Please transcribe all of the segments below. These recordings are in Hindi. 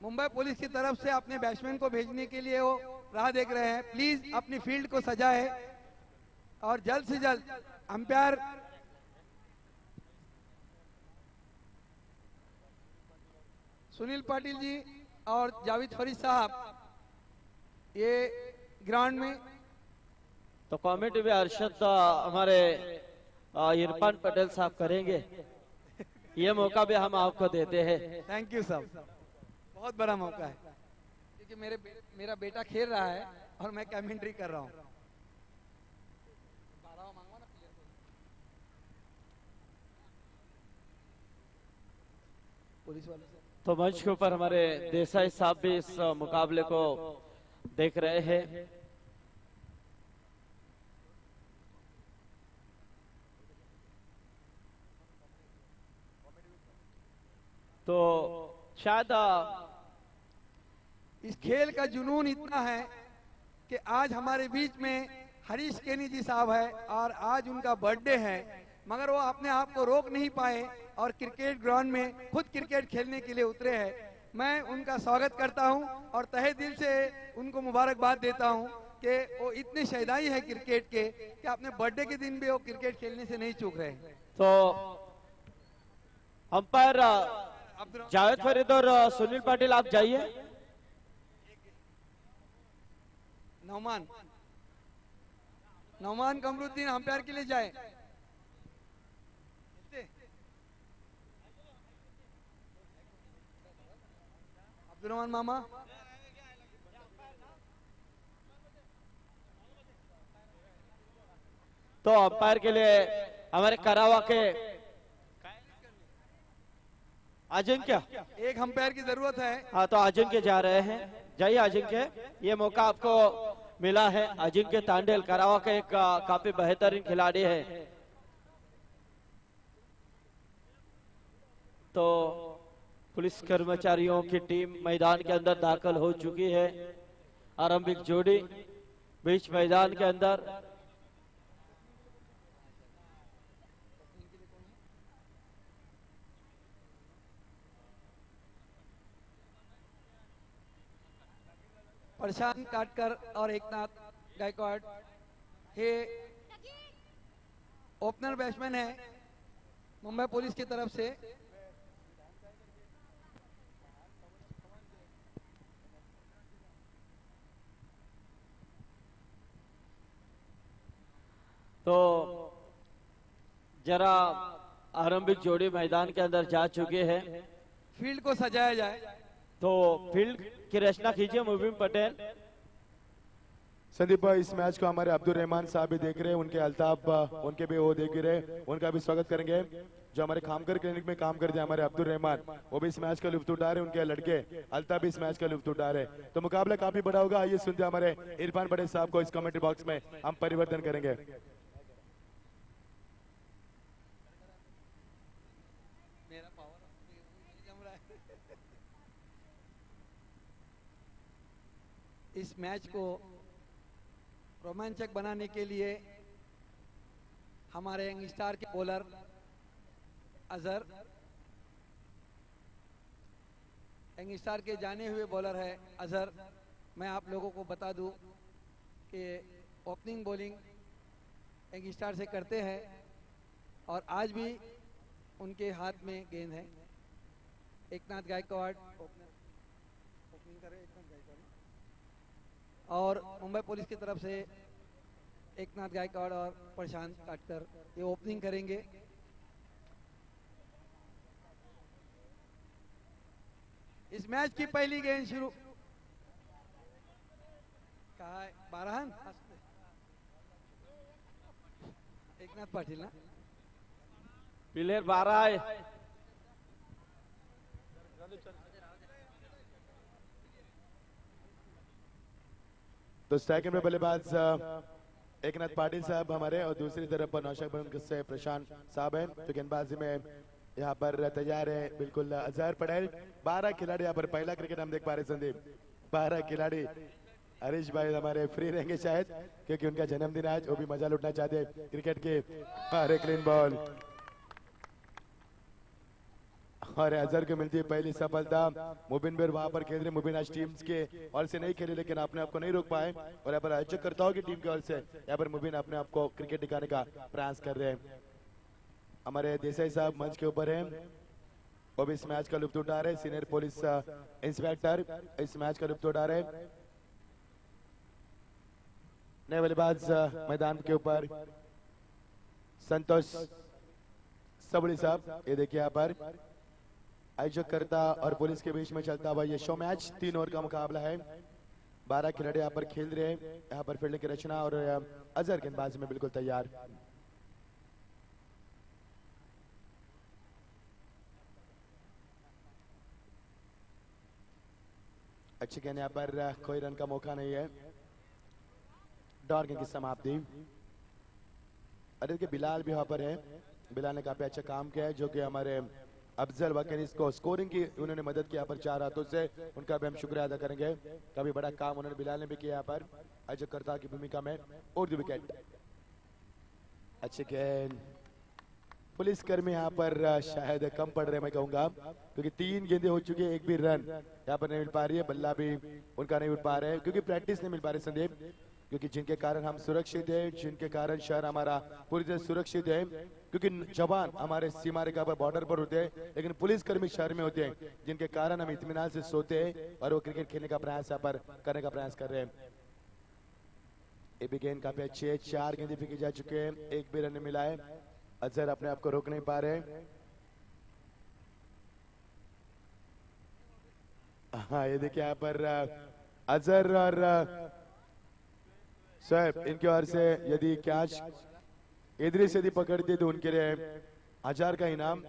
मुंबई पुलिस की तरफ से अपने बैट्समैन को भेजने के लिए वो राह देख रहे हैं। प्लीज अपनी फील्ड को सजाए और जल्द से जल्द अंपायर सुनील पाटिल जी और जावेद फरीद साहब ये ग्राउंड में। तो कमेटी में अरशद हमारे इरफान पटेल साहब करेंगे। ये मौका भी हम आपको देते हैं। थैंक यू साहब, बहुत बड़ा मौका है क्योंकि मेरा बेटा खेल रहा है और मैं कमेंट्री कर रहा हूँ। पुलिस वाले तो मंच के ऊपर हमारे देसाई साहब भी इस मुकाबले को देख रहे हैं। तो शायद इस खेल का जुनून इतना है कि आज हमारे बीच में हरीश केनी जी साहब है और आज उनका बर्थडे है, मगर वो अपने आप को रोक नहीं पाए और क्रिकेट ग्राउंड में खुद क्रिकेट खेलने के लिए उतरे हैं। मैं उनका स्वागत करता हूं और तहे दिल से उनको मुबारकबाद देता हूं कि वो इतने शहीदाई है क्रिकेट के कि अपने बर्थडे के दिन भी वो क्रिकेट खेलने से नहीं चूक रहे। तो अंपायर जावेद फरीद और सुनील पाटिल आप जाइए। नौमान कमरुद्दीन अंपायर के लिए जाए। अब्दुल रहमान मामा तो अंपायर के लिए हमारे करावा के अजिंक्य, एक अंपायर की जरूरत है। हाँ तो अजिंक्य जा रहे हैं। जाइए अजिंक्य, ये मौका आपको मिला है। अजिंक्य तांडेल करावा का एक काफी बेहतरीन खिलाड़ी है। तो पुलिस कर्मचारियों की टीम मैदान के अंदर दाखिल हो चुकी है। आरंभिक जोड़ी बीच मैदान के अंदर। प्रशांत काटकर और एकनाथ गायकवाड़ ये ओपनर बैट्समैन है मुंबई पुलिस की तरफ से। तो जरा आरंभिक जोड़ी मैदान के अंदर जा चुके हैं। फील्ड को सजाया जाए। तो फील्ड की रचना कीजिए मुबीन पटेल। संदीप भाई, इस मैच को हमारे अब्दुल रहमान साहब भी देख रहे हैं, उनके अल्ताफ उनके भी वो देख रहे, उनका भी स्वागत करेंगे। जो हमारे खामकर क्लिनिक में काम करते हैं हमारे अब्दुल रहमान, वो भी इस मैच का लुत्फ उठा रहे, उनके लड़के अल्ताफ भी इस मैच का लुत्फ उठा रहे। तो मुकाबला काफी बड़ा होगा। आइए सुनते हैं हमारे इरफान पटेल साहब को। इस कमेंट्री बॉक्स में हम परिवर्तन करेंगे। इस मैच को रोमांचक बनाने के लिए हमारे यंग स्टार के बॉलर अजहर, यंग स्टार के जाने हुए बॉलर है अजहर। मैं आप लोगों को बता दूं कि ओपनिंग बॉलिंग यंग स्टार से करते हैं और आज भी उनके हाथ में गेंद है। एकनाथ गायकवाड़ ओपनिंग करे, एकनाथ गायकवाड़ और मुंबई पुलिस की तरफ से एकनाथ गायकवाड़ और प्रशांत काटकर ये ओपनिंग करेंगे। इस मैच की पहली गेंद शुरू कहा है 12 रन एकनाथ पाटिल ना प्लेयर 12 है। तो सेकंड में बल्लेबाज एकनाथ पाटिल साहब हमारे और दूसरी तरफ पर नौशाद से प्रशांत साहब हैं। तो गेंदबाजी में यहाँ पर तैयार है बिल्कुल अजहर पटेल। 12 खिलाड़ी यहाँ पर पहला क्रिकेट हम देख पा रहे संदीप। 12 खिलाड़ी। हरीश भाई हमारे फ्री रहेंगे शायद क्योंकि उनका जन्मदिन आज, वो भी मजा लुटना चाहते हैं क्रिकेट के। क्लीन बॉल और अजहर को मिलती है पहली सफलता। मुबिन भी वहां पर खेल रहे। मुबिन आज टीम्स के ओर से नहीं खेले, लेकिन अपने आप को नहीं रोक पाए और यहाँ पर आयोजकर्ताओं की टीम की ओर से यहाँ पर मुबिन अपने आप को क्रिकेट दिखाने का प्रयास कर रहे हैं। हमारे देसाई साहब मंच के ऊपर हैं, वो भी इस मैच का लुत्फ उठा रहे हैं। सीनियर पुलिस इंस्पेक्टर इस मैच का लुत्फ उठा रहे हैं। नए बल्लेबाज मैदान के ऊपर संतोष सबड़ी साहब, ये देखिए यहाँ पर आयोजकर्ता और पुलिस के बीच में चलता हुआ ये शो मैच 3 ओवर का मुकाबला है। 12 खिलाड़ी यहाँ पर खेल रहे हैं। यहाँ पर फील्डिंग की रचना और अजहर गेंदबाजी में बिल्कुल तैयार। अच्छी गेंद, यहाँ पर कोई रन का मौका नहीं है। डॉट गेंद की समाप्ति। अरे बिलाल भी यहाँ पर है। बिलाल ने काफी अच्छा काम किया है, जो कि हमारे अफजल वकील इसको स्कोरिंग की उन्होंने मदद की यहाँ पर 4 हाथों से, उनका भी हम शुक्रिया अदा करेंगे। काफी बड़ा काम उन्होंने बिलाल ने भी किया यहाँ पर आयोजकर्ता की भूमिका में। और 2 विकेट। अच्छे गेंद। पुलिस कर्मी यहाँ पर शायद कम पड़ रहे मैं कहूंगा, क्योंकि 3 गेंदें हो चुकी है, एक भी रन यहाँ पर नहीं मिल पा रही है। बल्ला भी उनका नहीं उठ पा रहे हैं, क्योंकि प्रैक्टिस नहीं मिल पा रही संदीप, क्योंकि जिनके कारण हम सुरक्षित है, जिनके कारण शहर हमारा पूरी तरह सुरक्षित है, क्योंकि जवान हमारे सीमा रेखा पर बॉर्डर पर होते हैं, लेकिन पुलिस कर्मी शहर में होते हैं, जिनके कारण हम इत्मीनान से सोते हैं और वो क्रिकेट खेलने का प्रयास यहाँ पर करने का प्रयास कर रहे हैं। ये भी गेंद काफी अच्छी है। 4 गेंदें फेंकी जा चुके हैं, एक भी रन मिला है। अजहर अपने आप को रोक नहीं पा रहे। हाँ, ये देखिए यहाँ पर अजहर और साहब इनके ओर से यदि कैच इधर से यदि पकड़ते तो उनके लिए 1000 का इनाम।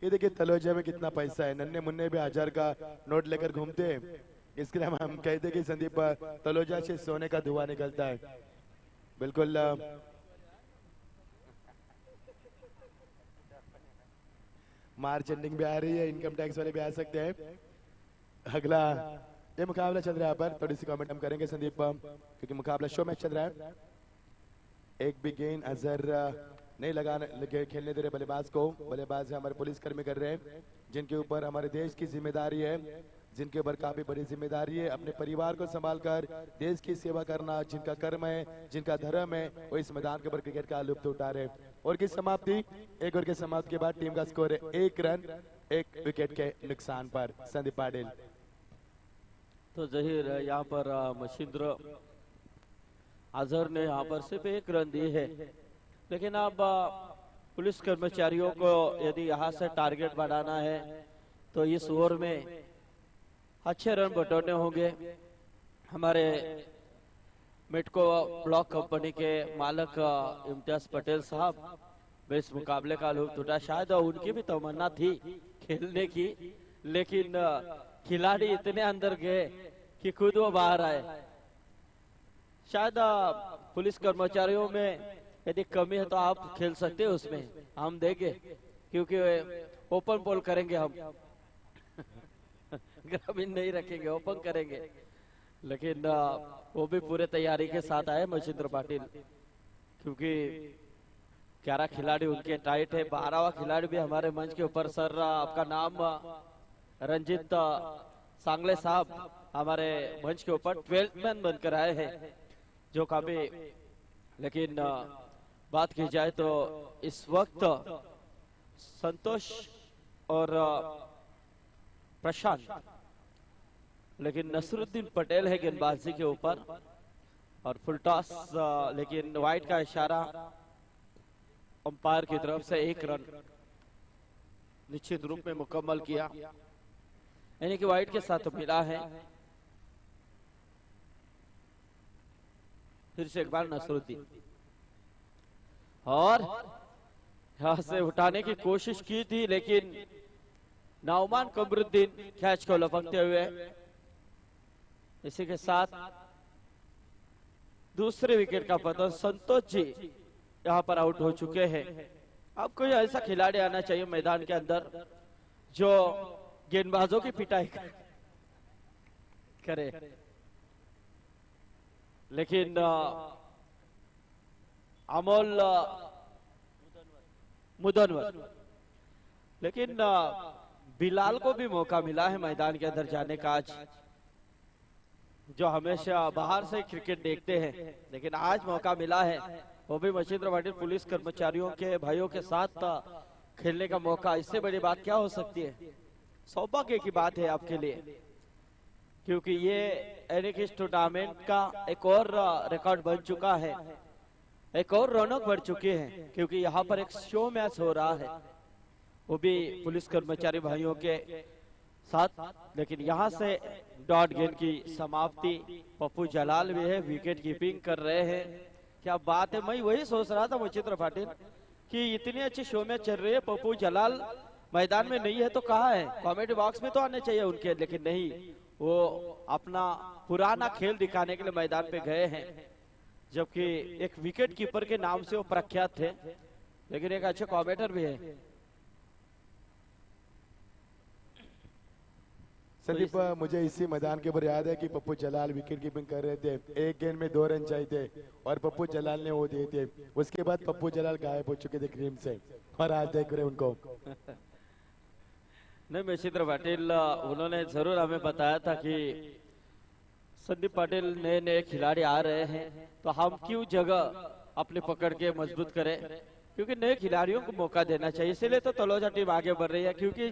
ये देखिए तलोजा में कितना पैसा है, नन्हे मुन्ने भी 1000 का नोट लेकर घूमते हैं। इसके लिए हम कहते हैं कि संदीप तलोजा से सोने का धुआं निकलता है। बिल्कुल मार्च एंडिंग भी आ रही है, इनकम टैक्स वाले भी आ सकते हैं। अगला ये मुकाबला चल रहा है, पर थोड़ी सी कमेंट हम करेंगे संदीप, क्योंकि मुकाबला शो मैच चल रहा है। एक भी गेंद अजहर नहीं लगाने खेलने दे रहे बल्लेबाज को। बल्लेबाज हमारे पुलिस कर्मी कर रहे हैं, जिनके ऊपर हमारे देश की जिम्मेदारी है, जिनके ऊपर काफी बड़ी जिम्मेदारी है अपने परिवार को संभालकर देश की सेवा करना, जिनका कर्म है, जिनका धर्म है, वो इस मैदान के ऊपर क्रिकेट का लुत्फ उठा रहे हैं। और की समाप्ति, एक ओवर की समाप्ति के बाद टीम का स्कोर है 1 रन 1 विकेट के नुकसान पर। संदीप पाटिल। तो जहीर यहाँ पर मशींद्र अजहर ने यहाँ पर सिर्फ 1 रन दिए है, लेकिन अब पुलिस कर्मचारियों को यदि यहाँ से टारगेट बढ़ाना है तो इस ओवर में अच्छे रन बटोरने होंगे। हमारे मेटको ब्लॉक कंपनी के मालक इम्तियाज पटेल साहब इस मुकाबले का लुत्फ उठा। शायद उनकी भी तमन्ना थी खेलने की, लेकिन खिलाड़ी इतने अंदर गए कि खुद वो बाहर आए। शायद पुलिस कर्मचारियों में यदि कमी है तो आप खेल सकते हो, उसमें हम देंगे, क्योंकि ओपन पोल करेंगे हम ग्रामीण नहीं रखेंगे, ओपन करेंगे। लेकिन वो भी पूरे तैयारी के साथ आए मशींद्र पाटिल, क्योंकि 11 खिलाड़ी उनके टाइट है। 12वां खिलाड़ी भी हमारे मंच के ऊपर सर आपका नाम रंजीत सांगले साहब हमारे मंच के ऊपर 12th मैन बनकर आए हैं, जो काफी, लेकिन बात की जाए तो इस वक्त संतोष और प्रशांत, लेकिन नसरुद्दीन पटेल है गेंदबाजी के ऊपर और फुल टॉस, लेकिन वाइड का इशारा अंपायर की तरफ से 1 रन निश्चित रूप में मुकम्मल किया, यानी कि वाइड के साथ मिला है। फिर से एक बार नसरुद्दीन, और यहां से उठाने की कोशिश की थी, लेकिन नौमान कमरुद्दीन कैच को लपकते हुए। इसी के साथ दूसरे विकेट का पतन। संतोष जी यहां पर आउट हो चुके हैं। अब कोई ऐसा खिलाड़ी आना चाहिए मैदान के अंदर जो गेंदबाजों की पिटाई करे, लेकिन अमोल मुदनवर, लेकिन बिलाल को भी मौका मिला है मैदान के अंदर जाने का आज, जो हमेशा बाहर से क्रिकेट देखते हैं, लेकिन आज मौका मिला है, वो भी मच्छिंद्र पाटिल पुलिस कर्मचारियों के भाइयों के साथ खेलने का मौका। इससे बड़ी बात क्या हो सकती है? सौभाग्य की बात है आपके लिए, क्योंकि ये एनिक टूर्नामेंट का एक और रिकॉर्ड बन चुका है, एक और रौनक बढ़ चुकी है, क्योंकि यहाँ पर एक शो मैच हो रहा है, वो भी पुलिस कर्मचारी भाइयों के साथ। लेकिन यहाँ से डॉट गेंद की समाप्ति, पप्पू जलाल भी है, विकेट कीपिंग कर रहे हैं। क्या बात है, मैं वही सोच रहा था मच्छिंद्र पाटिल कि इतनी अच्छी शो मैच चल रही है, पप्पू जलाल मैदान में नहीं है तो कहाँ है? कॉमेडी बॉक्स में तो आने चाहिए उनके, लेकिन नहीं, वो अपना पुराना खेल दिखाने के लिए मैदान पे गए हैं, जबकि एक विकेट कीपर के नाम से वो प्रख्यात थे, लेकिन एक अच्छे कॉमेंटर भी है। संदीप, मुझे इसी मैदान के ऊपर याद है कि पप्पू जलाल विकेट कीपिंग कर रहे थे, एक गेंद में 2 रन चाहिए थे और पप्पू जलाल ने वो दिए थे। उसके बाद पप्पू जलाल गायब हो चुके थे क्रीम से, और आज देख रहे उनको। नहीं, मच्छिंद्र पाटिल उन्होंने जरूर हमें बताया था कि संदीप पाटिल नए नए खिलाड़ी आ रहे हैं, तो हम क्यों जगह अपनी पकड़ के मजबूत करें, क्योंकि नए खिलाड़ियों को मौका देना चाहिए। इसीलिए तो तलोजा टीम आगे बढ़ रही है, क्योंकि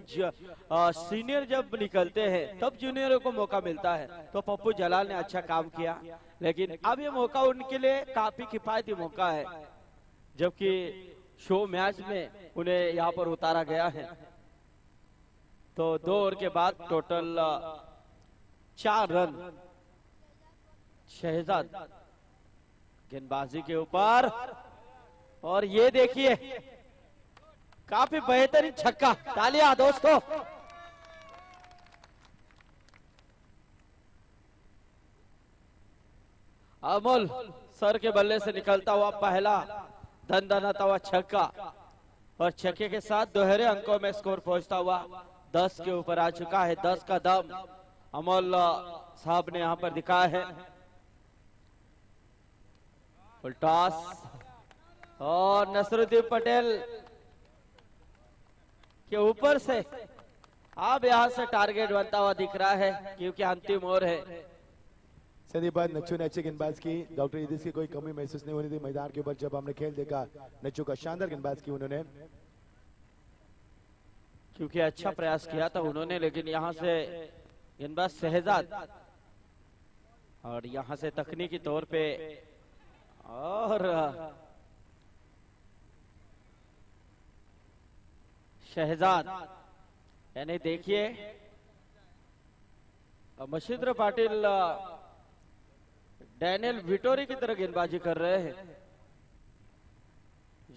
सीनियर जब निकलते हैं तब जूनियरों को मौका मिलता है। तो पप्पू जलाल ने अच्छा काम किया, लेकिन अब ये मौका उनके लिए काफी किफायती मौका है, जबकि शो मैच में उन्हें यहाँ पर उतारा गया है। तो 2 ओवर के बाद टोटल 4 रन शहजाद गेंदबाजी के ऊपर, और ये देखिए काफी बेहतरीन छक्का, तालियां दोस्तों। अमोल सर के बल्ले से निकलता हुआ पहला दनदनाता हुआ छक्का, और छक्के के साथ दोहरे अंकों में स्कोर पहुंचता हुआ 10 के ऊपर आ चुका है। 10 का दम अमोल साहब ने यहां पर दिखाया है। फुल टॉस, और नसरुद्दीन पटेल के ऊपर से अब यहां से टारगेट बनता हुआ दिख रहा है, क्योंकि अंतिम ओवर है। संदीप, बाद नच्चू ने अच्छी गेंदबाज की, डॉक्टर इदिस की कोई कमी महसूस नहीं होनी थी मैदान के ऊपर। जब हमने खेल देखा, नच्चू का शानदार गेंदबाज की उन्होंने, क्योंकि अच्छा प्रयास किया था उन्होंने, लेकिन यहां से गेंदबाज शहजाद, और यहां से तकनीकी तौर पे, और शहजाद, यानी देखिए मच्छिंद्र पाटिल डैनियल विटोरी की तरह गेंदबाजी कर रहे हैं।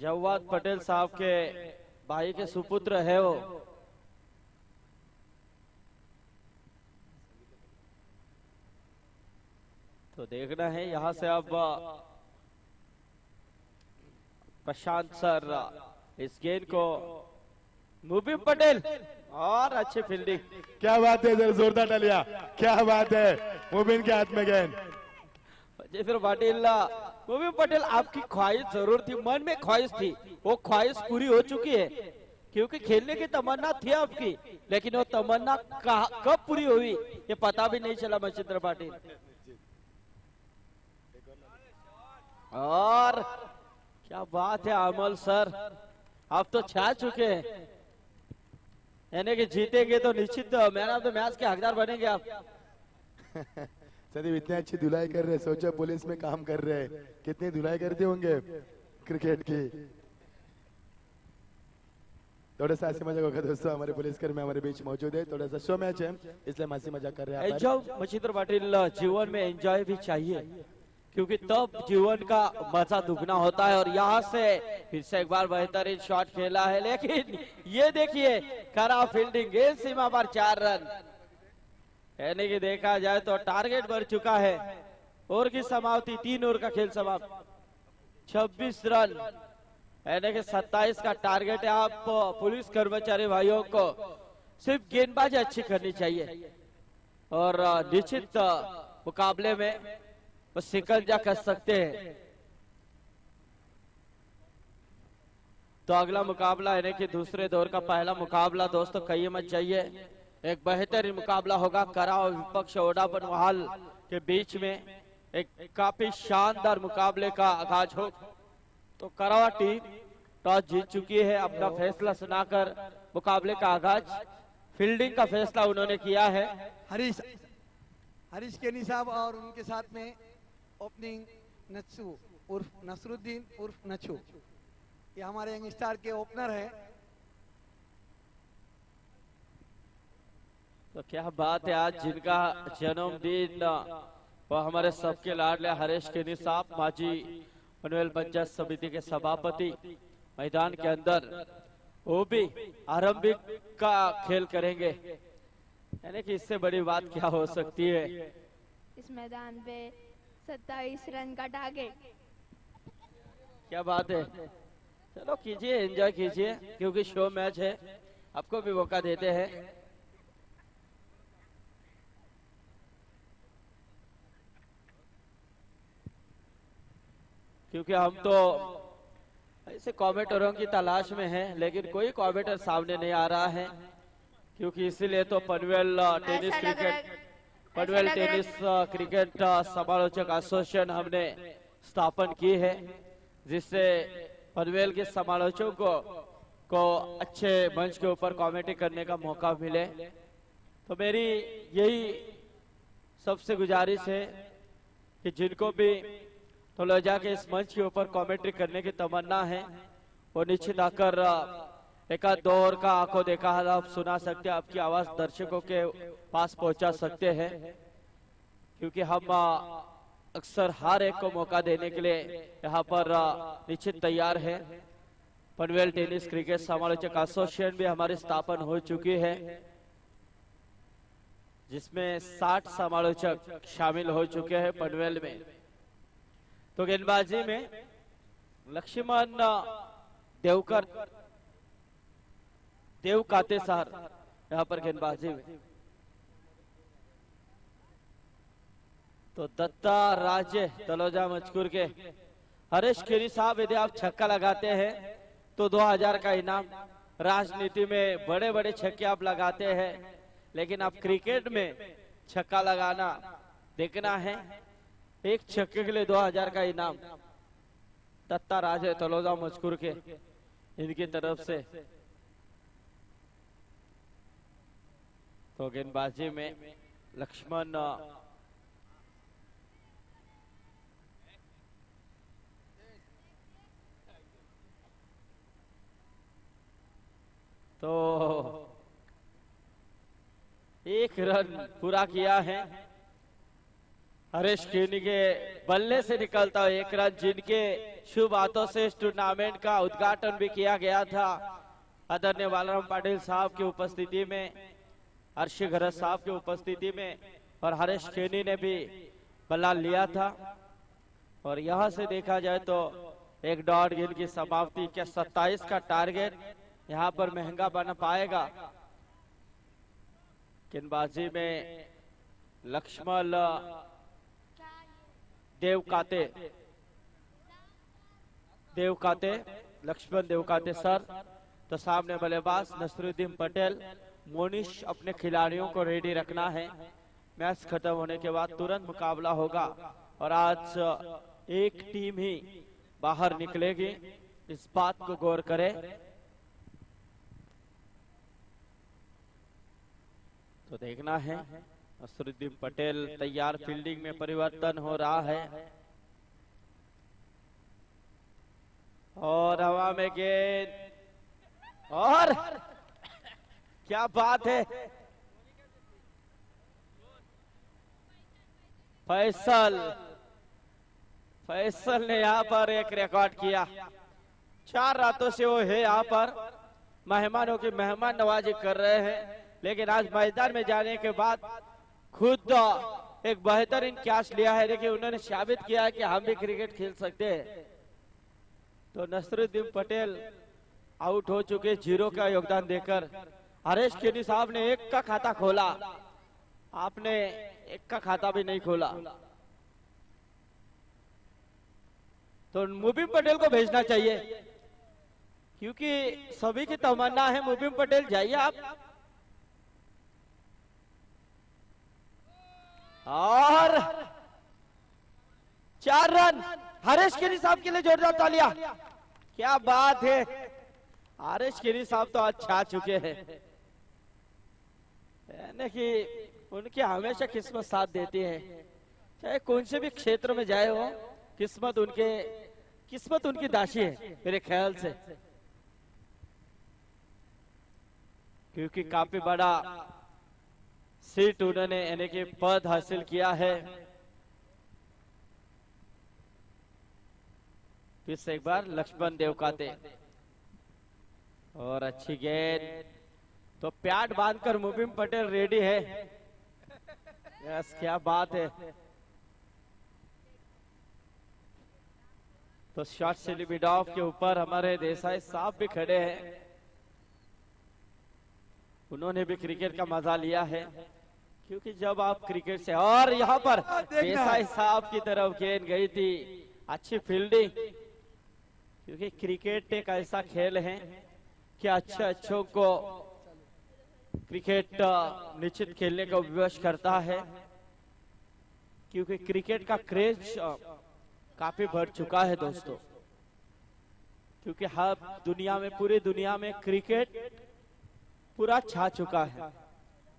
जवाद पटेल साहब के भाई के सुपुत्र है वो। तो देखना है यहां से अब प्रशांत सर इस गेंद को, मुबीन पटेल, और अच्छी फील्डिंग। क्या बात है, जरा जोरदार तालियां, क्या बात है, मुबीन के हाथ में गेंद। मच्छिंद्र पाटिल, मुबीन पटेल, आपकी ख्वाहिश जरूर थी, मन में ख्वाहिश थी, वो ख्वाहिश पूरी हो चुकी है, क्योंकि खेलने की तमन्ना थी आपकी, लेकिन वो तमन्ना कब पूरी हुई ये पता भी नहीं चला मच्छिंद्र पाटिल। और क्या बात है अमल सर, आप तो छा चुके हैं, यानी कि जीतेंगे तो निश्चित मैन ऑफ द मैच के हकदार बनेंगे आप। संदीप, इतनी अच्छी धुलाई कर रहे, सोचो पुलिस में काम कर रहे, कितनी धुलाई करते होंगे क्रिकेट की। थोड़ा सा हंसी मजाक होगा दोस्तों, हमारे पुलिसकर्मी हमारे बीच मौजूद है, थोड़ा सा शो मैच है इसलिए हंसी मजाक कर रहे हैं। एंजॉय मच्छिंद्र पाटिल, जीवन में एंजॉय भी चाहिए, क्योंकि तब जीवन का मजा दुगना होता है। और यहाँ से फिर से एक बार बेहतरीन शॉट खेला है, लेकिन ये देखिए खराब फील्डिंग, गेंद सीमा पर 4 रन, यानी कि देखा जाए तो टारगेट बढ़ चुका है। ओवर की समाप्ति, 3 ओवर का खेल समाप्त, 26 रन, यानी कि 27 का टारगेट है। आप पुलिस कर्मचारी भाइयों को सिर्फ गेंदबाजी अच्छी करनी चाहिए, और निश्चित मुकाबले में वो शिकंजा कर सकते हैं। तो अगला मुकाबला यानी कि दूसरे दौर का पहला मुकाबला दोस्तों कहिए मत जाइए, एक बेहतरीन मुकाबला होगा करा और विपक्ष ओडा बनवाल के बीच में। एक काफी शानदार मुकाबले का आगाज हो। तो करावा टीम टॉस जीत चुकी है, अपना फैसला सुनाकर मुकाबले का आगाज फील्डिंग का फैसला उन्होंने किया है। हरीश केनी साहब और उनके साथ में ओपनिंग नच्चू उर्फ नसरुद्दीन उर्फ नच्छू, ये हमारे यंग स्टार के ओपनर है। तो क्या बात है, आज जिनका जन्मदिन वो हमारे सबके लाडले हरीश केनी साहब माजी पनवेल पंचायत समिति के सभापति मैदान के अंदर वो भी आरंभिक का खेल करेंगे, यानी कि इससे बड़ी बात क्या हो सकती है। इस मैदान पे 27 रन का टारगेट। क्या बात है, चलो कीजिए एंजॉय कीजिए क्योंकि शो मैच है, आपको भी मौका देते हैं। क्योंकि हम तो ऐसे कमेंटरों की तलाश में हैं, लेकिन कोई कमेंटर सामने नहीं आ रहा है, क्योंकि इसीलिए तो पनवेल टेनिस क्रिकेट समालोचक एसोसिएशन हमने स्थापन की है, जिससे पनवेल के समालोचकों को अच्छे मंच के ऊपर कमेंट्री करने का मौका मिले। तो मेरी यही सबसे गुजारिश है कि जिनको भी तलोजा के इस मंच के ऊपर कमेंट्री करने की तमन्ना है वो निश्चित आकर एक आध दो ओवर का आंखों देखा हाल आप सुना सकते हैं, आपकी आवाज दर्शकों के पास पहुंचा सकते हैं, क्योंकि हम अक्सर हर एक को मौका देने के लिए यहाँ पर निश्चित तैयार है। पनवेल टेनिस क्रिकेट समालोचक एसोसिएशन भी हमारी स्थापना हो चुकी है, जिसमें 60 समालोचक शामिल हो चुके हैं पनवेल में। तो गेंदबाजी में लक्ष्मण देवकाते सर यहाँ पर गेंदबाजी में, तो दत्ता राजे तलोजा मजकूर के हरीश केनी साहब यदि आप छक्का लगाते हैं तो 2000 का इनाम। राजनीति में बड़े बड़े छक्के आप लगाते हैं, लेकिन आप क्रिकेट में छक्का लगाना देखना है, एक छक्के के लिए 2000 का इनाम दत्ता राजे तलोजा मजकूर के इनकी तरफ से। तो गेंदबाजी में लक्ष्मण तो 1 रन पूरा किया है। हरीश केनी के बल्ले से निकलता हुआ 1 रन, जिनके शुभ हाथों से इस टूर्नामेंट का उद्घाटन भी किया गया था आदरणीय बालाराम पाटिल साहब की उपस्थिति में, हर्षी घरत साहब की उपस्थिति में, और हरीश केनी ने भी बल्ला लिया था। और यहां से देखा जाए तो 1 डॉट गेंद की समाप्ति, क्या 27 का टारगेट यहां पर महंगा बन पाएगा। गेंदबाजी में लक्ष्मण लक्ष्मण देवकाते सर, तो सामने बल्लेबाज नसरुद्दीन पटेल। मोनिश अपने खिलाड़ियों को रेडी रखना है, मैच खत्म होने के बाद तुरंत मुकाबला होगा और आज एक टीम ही बाहर निकलेगी, इस बात को गौर करें। तो देखना है नसरुद्दीन पटेल तैयार, फील्डिंग में परिवर्तन हो रहा है और हवा में गेंद, और क्या बात है, फैसल ने यहाँ पर एक रिकॉर्ड किया। 4 रातों से वो है यहाँ पर, मेहमानों की मेहमान नवाजी कर रहे हैं, लेकिन आज मैदान में जाने के बाद खुद एक बेहतरीन कैच लिया है, लेकिन उन्होंने साबित किया है कि हम भी क्रिकेट खेल सकते हैं। तो नसरुद्दीन पटेल आउट हो चुके 0 का योगदान देकर। हरीश केनी साहब ने 1 का खाता खोला, आपने 1 का खाता भी नहीं खोला, तो मुबीन पटेल को भेजना चाहिए, क्योंकि सभी की तमन्ना है मुबीन पटेल जाइए आप। और 4 रन हरीश गिरी साहब के लिए जोरदार तालियां। क्या बात है, हरीश गिरी साहब तो आज छा चुके हैं, यानी कि उनकी हमेशा किस्मत साथ देती है, चाहे कौन से भी क्षेत्र में जाए हो, किस्मत उनकी दासी है मेरे ख्याल से, क्योंकि काफी बड़ा सीट उन्होंने यानी कि पद हासिल किया है। फिर से एक बार लक्ष्मण देवकाते और अच्छी गेंद, तो प्याट बांधकर मुबीन पटेल रेडी है। यस, क्या बात है। तो शॉट से लिमिट ऑफ के ऊपर हमारे देसाई साहब भी खड़े हैं, उन्होंने भी क्रिकेट का मजा लिया है, क्योंकि जब आप क्रिकेट से, और यहाँ पर देसाई साहब की तरफ गेंद गई थी, अच्छी फील्डिंग, क्योंकि क्रिकेट एक ऐसा खेल है कि अच्छों को क्रिकेट निश्चित खेलने का विवश करता है, क्योंकि क्रिकेट का क्रेज काफी बढ़ चुका है दोस्तों, क्योंकि हर दुनिया में, पूरी दुनिया में क्रिकेट पूरा छा चुका है।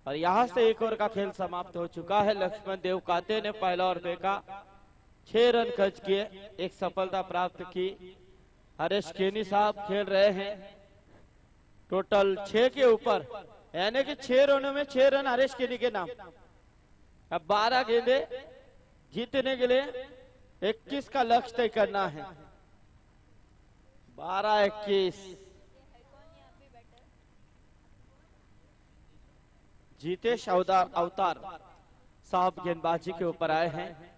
और यहां से एक ओवर का खेल समाप्त हो चुका है। लक्ष्मण देवकाते ने पहला ओवर फेंका, 6 रन खर्च किए, एक सफलता प्राप्त की। हरीश केनी साहब खेल रहे हैं टोटल 6 के ऊपर, यानी कि 6 रनों में 6 रन हरीश केनी के नाम। अब 12 गेंदे जीतने के लिए 21 का लक्ष्य तय करना है। 12-21 जीतेश अवतार साहब गेंदबाजी के ऊपर आए हैं।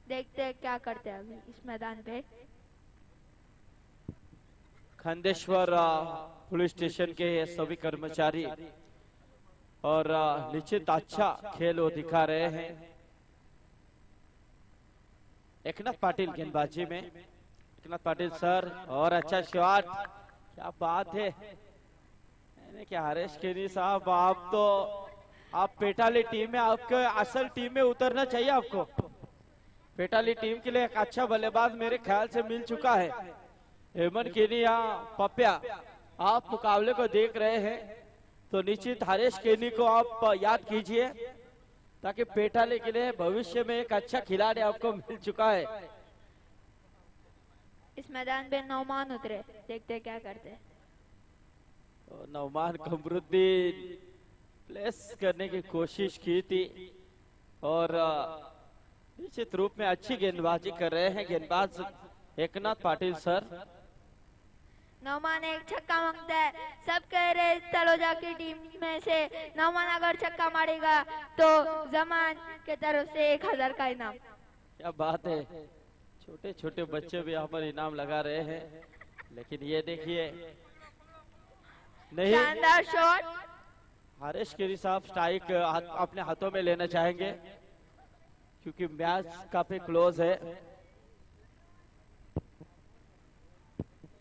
देखते हैं क्या करते हैं अभी इस मैदान पे। खंडेश्वर पुलिस स्टेशन के सभी कर्मचारी और निश्चित अच्छा खेल वो दिखा रहे हैं। एकनाथ पाटिल गेंदबाजी में, एकनाथ पाटिल सर, और अच्छा शॉट, क्या बात है। क्या हरीश केनी साहब, आप पेटाली टीम में, आपके असल टीम में उतरना चाहिए आपको। पेटाली टीम के लिए एक अच्छा बल्लेबाज मेरे ख्याल से मिल चुका है, हेमंत केनी या पप्या। आप मुकाबले को देख रहे हैं तो निश्चित हरीश केनी को आप याद कीजिए, ताकि पेटाली के लिए भविष्य में एक अच्छा खिलाड़ी आपको मिल चुका है। इस मैदान पे नौमान उतरे, देखते हैं क्या करते हैं। नौमान कमरुद्दीन प्लेस करने की कोशिश की थी, और निश्चित रूप में अच्छी गेंदबाजी कर रहे हैं गेंदबाज एकनाथ पाटिल सर। नौमान एक छक्का मांगता है, सब कह रहे तलोजा की टीम में से नौमान अगर छक्का मारेगा तो जमान के तरफ से 1000 का इनाम। क्या बात है, छोटे छोटे बच्चे भी यहाँ पर इनाम लगा रहे हैं, लेकिन ये देखिए नहीं, शानदार शॉट। हरीश गिरी साहब स्ट्राइक अपने हाथों में लेना चाहेंगे, क्योंकि मैच काफी क्लोज है।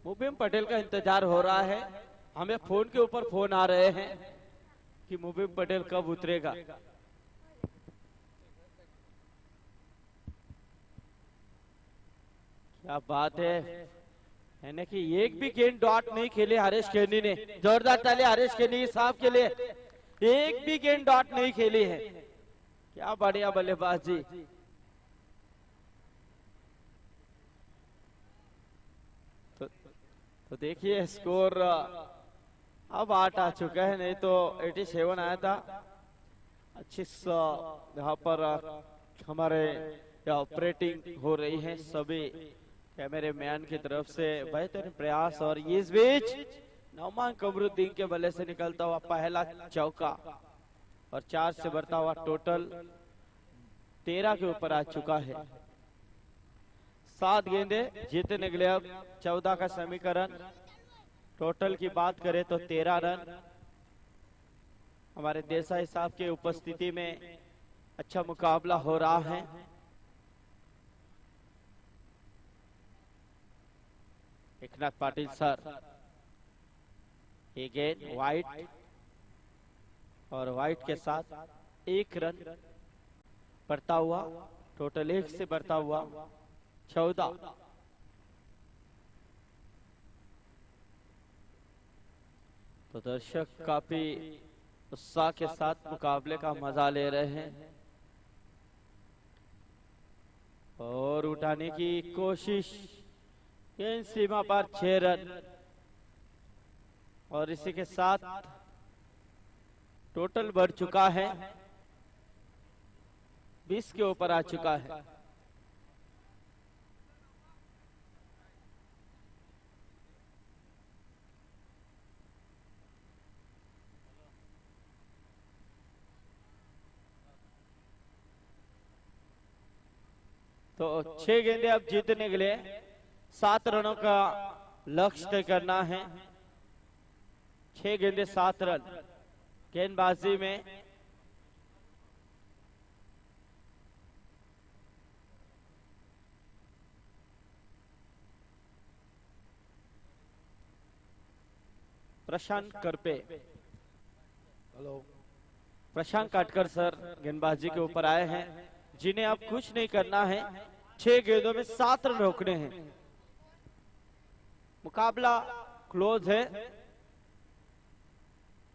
मुबीन पटेल का इंतजार हो रहा है, हमें फोन के ऊपर फोन आ रहे हैं कि मुबीन पटेल कब उतरेगा। क्या बात है, यानी कि एक भी गेंद डॉट नहीं खेले हरीश केनी ने। जोरदार ताली हरीश केनी साहब के लिए, एक भी गेंद डॉट नहीं खेली है। क्या बढ़िया बल्लेबाजी। तो देखिए स्कोर अब 8 आ चुका है, नहीं तो 87 आया था। अच्छी यहाँ पर हमारे ऑपरेटिंग हो रही है सभी कैमरे मैन की तरफ से बेहतरीन प्रयास। और इस बीच नौमान कमरुद्दीन के बल्ले से निकलता हुआ पहला चौका, और 4 से बढ़ता हुआ टोटल 13 के ऊपर आ चुका है। 7 गेंदे जीतने के लिए अब 14 का समीकरण। टोटल की बात करें तो 13 रन। हमारे देसाई साहब के उपस्थिति में अच्छा मुकाबला हो रहा है। Eknath Patil sir, again white, और वाइट के साथ 1 रन बढ़ता हुआ, टोटल 1 से बढ़ता हुआ 14। तो दर्शक काफी उत्साह के साथ मुकाबले का मजा ले रहे हैं और उठाने की कोशिश, गेंद सीमा पर 6 रन, और इसी के साथ टोटल बढ़ चुका है, 20 के ऊपर आ चुका है। तो 6 गेंदे अब जीतने के लिए 7 रनों का लक्ष्य तय करना है। 6 गेंदे 7 रन गेंदबाजी में। प्रशांत करपे, हेलो, प्रशांत काटकर सर गेंदबाजी के ऊपर आए हैं, जिन्हें अब कुछ नहीं करना है, 6 गेंदों में 7 रन रोकने हैं। मुकाबला क्लोज है।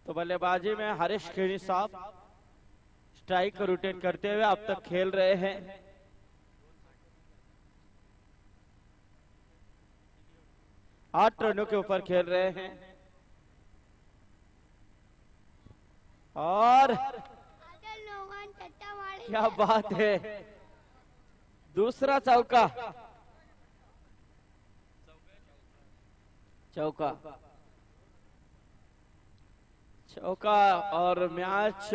तो बल्लेबाजी में हरीश खेड़ी साहब स्ट्राइक को रोटेट करते हुए अब तक खेल रहे हैं। आठ रनों के ऊपर खेल रहे हैं और क्या बात है, दूसरा चौका, चौका चौका और मैच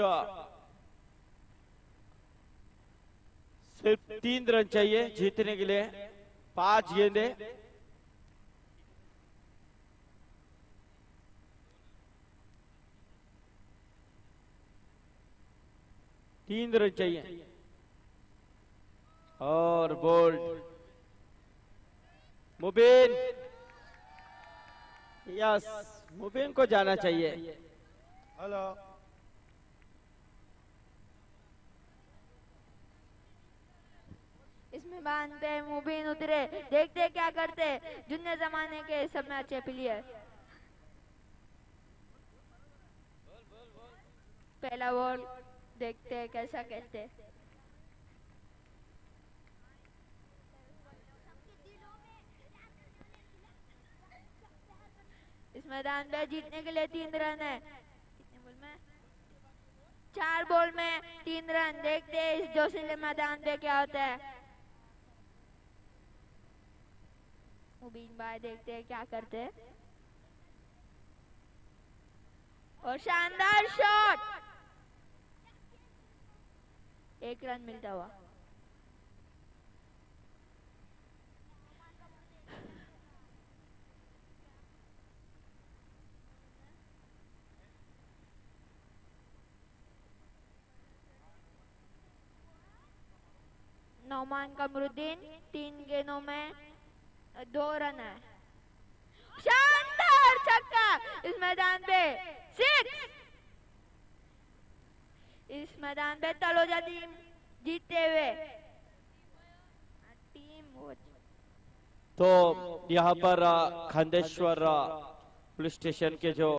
सिर्फ 3 रन चाहिए जीतने के लिए। 5 गेंदे, तीन रन चाहिए और बोल्ड मुबीन, यस मुबीन को जाना चाहिए। हेलो, इस मैदान पे मुबीन उतरे, देखते क्या करते जुन्ने जमाने के सब में अच्छे प्लेयर। पहला बॉल देखते हैं कैसा कहते। इस मैदान में जीतने के लिए 3 रन है। कितने बॉल में? 4 बॉल में 3 रन। देखते हैं इस जोशीले मैदान पे क्या होता है। मुबीन भाई देखते हैं क्या करते हैं और शानदार शॉट, 1 रन मिलता हुआ। नौमान कमरुद्दीन 3 गेंदों में 2 रन है। शानदार छक्का इस मैदान पे 6। इस मैदान पे तलोजा टीम जीतते हुए टीम। तो यहाँ पर खंडेश्वर पुलिस स्टेशन के जो